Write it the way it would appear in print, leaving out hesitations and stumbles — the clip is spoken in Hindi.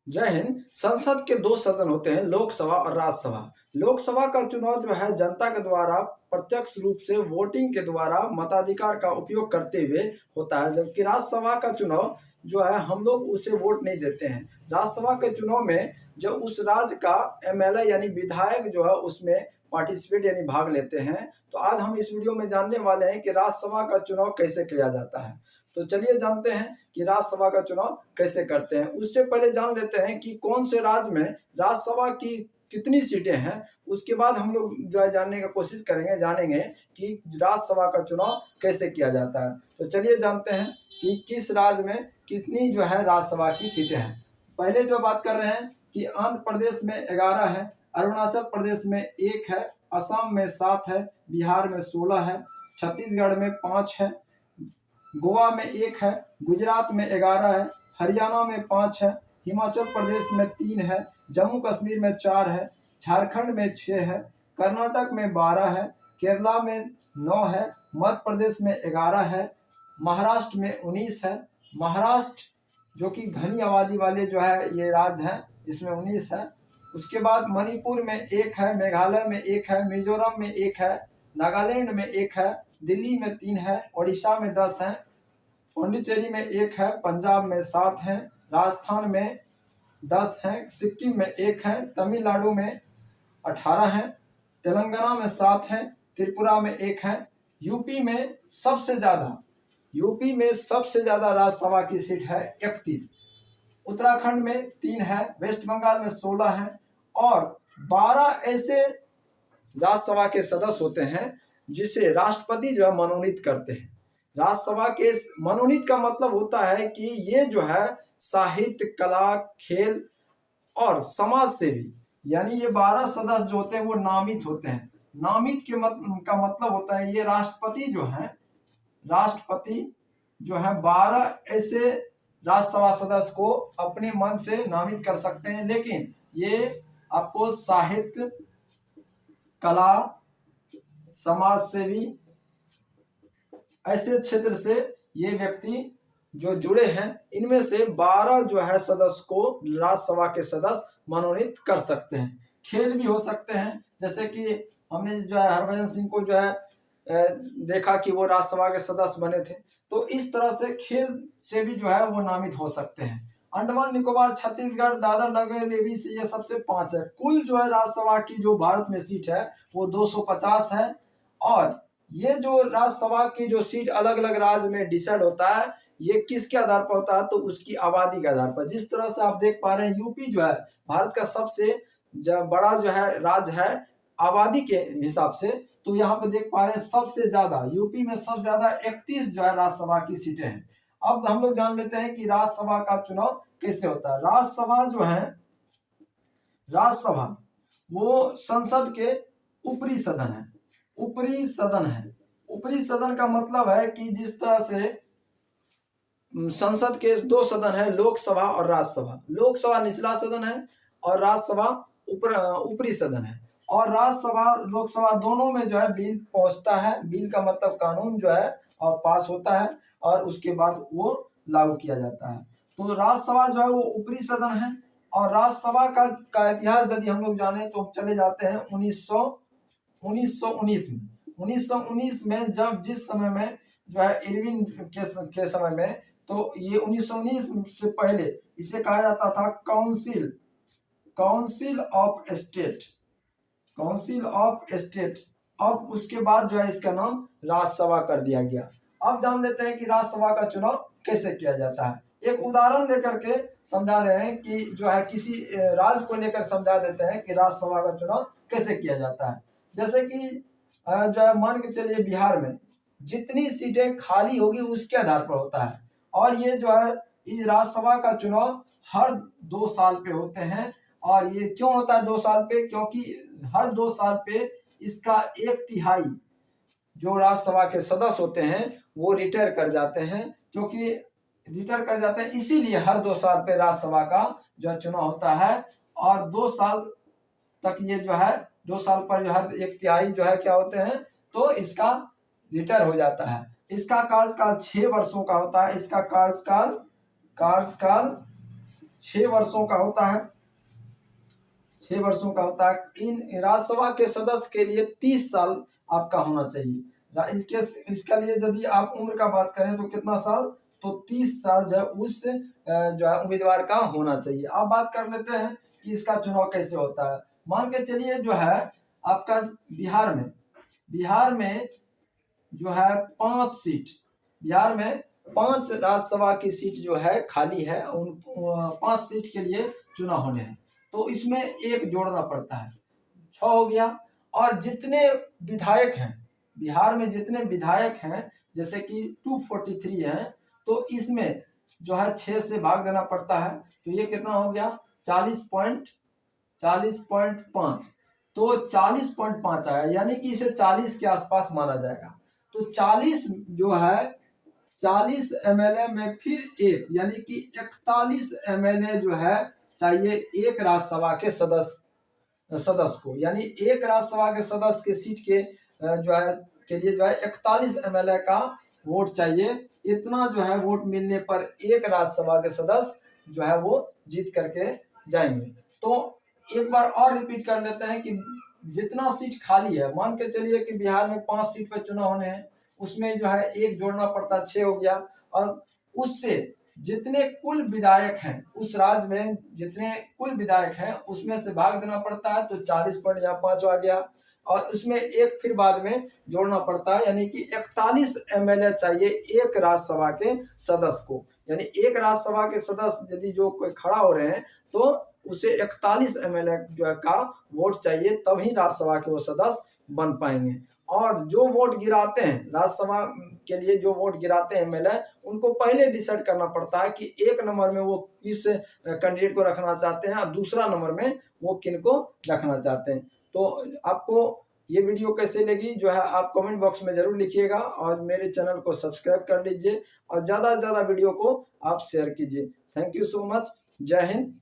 जय हिंद। संसद के दो सदन होते हैं, लोकसभा और राज्यसभा। लोकसभा का चुनाव जो है जनता के द्वारा प्रत्यक्ष रूप से वोटिंग के द्वारा मताधिकार का उपयोग करते हुए होता है, जबकि राज्यसभा का चुनाव जो है हम लोग उसे वोट नहीं देते हैं। राज्यसभा के चुनाव में जो उस राज्य का एमएलए यानी विधायक जो है उसमें पार्टिसिपेट यानी भाग लेते हैं। तो आज हम इस वीडियो में जानने वाले हैं कि राज्यसभा का चुनाव कैसे किया जाता है। तो चलिए जानते हैं कि राज्यसभा का चुनाव कैसे करते हैं। उससे पहले जान लेते हैं कि कौन से राज्य में राज्यसभा की कितनी सीटें हैं। उसके बाद हम लोग जो है जानने की कोशिश करेंगे, जानेंगे कि राज्यसभा का चुनाव कैसे किया जाता है। तो चलिए जानते हैं कि किस राज्य में कितनी जो है राज्यसभा की सीटें हैं। पहले जो बात कर रहे हैं कि आंध्र प्रदेश में 11 है, अरुणाचल प्रदेश में 1 है, असम में 7 है, बिहार में 16 है, छत्तीसगढ़ में 5 है, गोवा में 1 है, गुजरात में 11 है, हरियाणा में 5 है, हिमाचल प्रदेश में 3 है, जम्मू कश्मीर में 4 है, झारखंड में 6 है, कर्नाटक में 12 है, केरला में 9 है, मध्य प्रदेश में 11 है, महाराष्ट्र में 19 है। महाराष्ट्र जो कि घनी आबादी वाले जो है ये राज्य है, इसमें 19 है। उसके बाद मणिपुर में 1 है, मेघालय में 1 है, मिजोरम में 1 है, नागालैंड में 1 है, दिल्ली में 3 है, उड़ीसा में 10 है, पांडिचेरी में 1 है, पंजाब में 7 है, राजस्थान में 10 है, सिक्किम में 1 है, तमिलनाडु में 18 है, तेलंगाना में 7 है, त्रिपुरा में 1 है। यूपी में सबसे ज्यादा राज्यसभा की सीट है 31। उत्तराखंड में 3 है, वेस्ट बंगाल में 16 है और 12 ऐसे राज्यसभा के सदस्य होते हैं जिसे राष्ट्रपति जो है मनोनीत करते हैं। राज्यसभा के मनोनीत का मतलब होता है कि ये जो है साहित्य, कला, खेल और समाज सेवी यानी ये 12 सदस्य जो होते हैं वो नामित होते हैं। नामित का मतलब होता है ये राष्ट्रपति जो है 12 ऐसे राज्यसभा सदस्य को अपने मन से नामित कर सकते हैं, लेकिन ये आपको साहित्य, कला, समाज सेवी ऐसे क्षेत्र से ये व्यक्ति जो जुड़े हैं, इनमें से 12 जो है सदस्य को राज्यसभा के सदस्य मनोनीत कर सकते हैं। खेल भी हो सकते हैं, जैसे कि हमने जो है हरभजन सिंह को जो है देखा कि वो राज्यसभा के सदस्य बने थे। तो इस तरह से खेल से भी जो है वो नामित हो सकते हैं। अंडमान निकोबार, छत्तीसगढ़, दादर नगर हवेली से ये सबसे 5 है। कुल जो है राज्यसभा की जो भारत में सीट है वो 250 है। और ये जो राज्यसभा की जो सीट अलग अलग राज्य में डिसाइड होता है, ये किसके आधार पर होता है? तो उसकी आबादी के आधार पर। जिस तरह से आप देख पा रहे हैं यूपी जो है भारत का सबसे बड़ा जो है राज्य है आबादी के हिसाब से। तो यहाँ पे देख पा रहे हैं सबसे ज्यादा यूपी में सबसे ज्यादा 31 जो है राज्यसभा की सीटें हैं। अब हम लोग जान लेते हैं कि राज्यसभा का चुनाव कैसे होता है। राज्यसभा वो संसद के ऊपरी सदन है। ऊपरी सदन का मतलब है कि जिस तरह से संसद के 2 सदन है, लोकसभा और राज्यसभा। लोकसभा निचला सदन है और राज्यसभा ऊपरी सदन है। और राज्यसभा लोकसभा दोनों में जो है बिल पहुंचता है। बिल का मतलब कानून जो है और पास होता है और उसके बाद वो लागू किया जाता है। तो राज्यसभा जो है वो ऊपरी सदन है। और राज्यसभा का इतिहास यदि हम लोग जाने तो चले जाते हैं 1919 में। 1919 में जब जिस समय में जो है इरविन के समय में, तो ये 1919 से पहले इसे कहा जाता था काउंसिल ऑफ स्टेट। अब उसके बाद जो है इसका नाम राज्यसभा कर दिया गया। अब जान लेते हैं कि राज्यसभा का चुनाव कैसे किया जाता है। एक उदाहरण लेकर के समझा रहे हैं कि जो है किसी राज्य को लेकर समझा देते हैं कि राज्यसभा का चुनाव कैसे किया जाता है। जैसे कि जो है मान के चलिए बिहार में जितनी सीटें खाली होगी उसके आधार पर होता है। और ये जो है इस राज्यसभा का चुनाव हर 2 साल पे होते हैं। और ये क्यों होता है 2 साल पे? क्योंकि हर 2 साल पे इसका 1/3 जो राज्यसभा के सदस्य होते हैं वो रिटायर कर जाते हैं। क्योंकि रिटायर कर जाते हैं इसीलिए हर 2 साल पे राज्यसभा का जो चुनाव होता है। और 2 साल तक ये जो है 2 साल पर जो हर 1/3 जो है क्या होते हैं, तो इसका रिटायर हो जाता है। इसका कार्यकाल 6 वर्षों का होता है। इसका कार्यकाल 6 वर्षों का होता है, 6 वर्षों का होता है। इन राज्यसभा के सदस्य के लिए 30 साल आपका होना चाहिए। इसके लिए यदि आप उम्र का बात करें तो कितना साल, तो 30 साल जो है उस जो है उम्मीदवार का होना चाहिए। अब बात कर लेते हैं कि इसका चुनाव कैसे होता है। मान के चलिए जो है आपका बिहार में जो है 5 सीट, बिहार में 5 राज्यसभा की सीट जो है खाली है, उन 5 सीट के लिए चुनाव होने हैं। तो इसमें एक जोड़ना पड़ता है, 6 हो गया। और जितने विधायक हैं बिहार में, जितने विधायक हैं जैसे कि 243 हैं, तो इसमें जो है 6 से भाग देना पड़ता है। तो ये कितना हो गया, 40.5। तो 40.5 आया, यानी कि इसे 40 के आसपास माना जाएगा। तो 40 जो है 40 एमएलए में फिर एक, यानी कि 41 एमएलए जो है चाहिए एक राज्यसभा के सदस्य को, यानी एक राज्यसभा के सदस्य के सीट के जो है के लिए जो है 41 एमएलए का वोट चाहिए। इतना जो है वोट मिलने पर एक राज्यसभा के सदस्य जो है वो जीत करके जाएंगे। तो एक बार और रिपीट कर लेते हैं कि जितना सीट खाली है, मान के चलिए कि बिहार में 5 सीट पर चुनाव होने हैं, उसमें जो है एक जोड़ना पड़ता है, 6 हो गया। और उससे जितने कुल विधायक हैं उस राज्य में, जितने कुल विधायक हैं उसमें से भाग देना पड़ता है। तो 40.5 आ गया। और उसमें एक फिर बाद में जोड़ना पड़ता है, यानी कि 41 एमएलए चाहिए एक राज्यसभा के सदस्य को। यानी एक राज्यसभा के सदस्य यदि जो कोई खड़ा हो रहे हैं तो उसे 41 एमएलए जो है का वोट चाहिए, तभी राज्यसभा के वो सदस्य बन पाएंगे। और जो वोट गिराते हैं राज्यसभा के लिए, जो वोट गिराते हैं एमएलए, उनको पहले डिसाइड करना पड़ता है कि एक नंबर में वो किस कैंडिडेट को रखना चाहते हैं और दूसरा नंबर में वो किन को रखना चाहते हैं। तो आपको ये वीडियो कैसे लगी जो है आप कमेंट बॉक्स में जरूर लिखिएगा, और मेरे चैनल को सब्सक्राइब कर लीजिए और ज़्यादा से ज़्यादा वीडियो को आप शेयर कीजिए। Thank you so much. जय हिंद।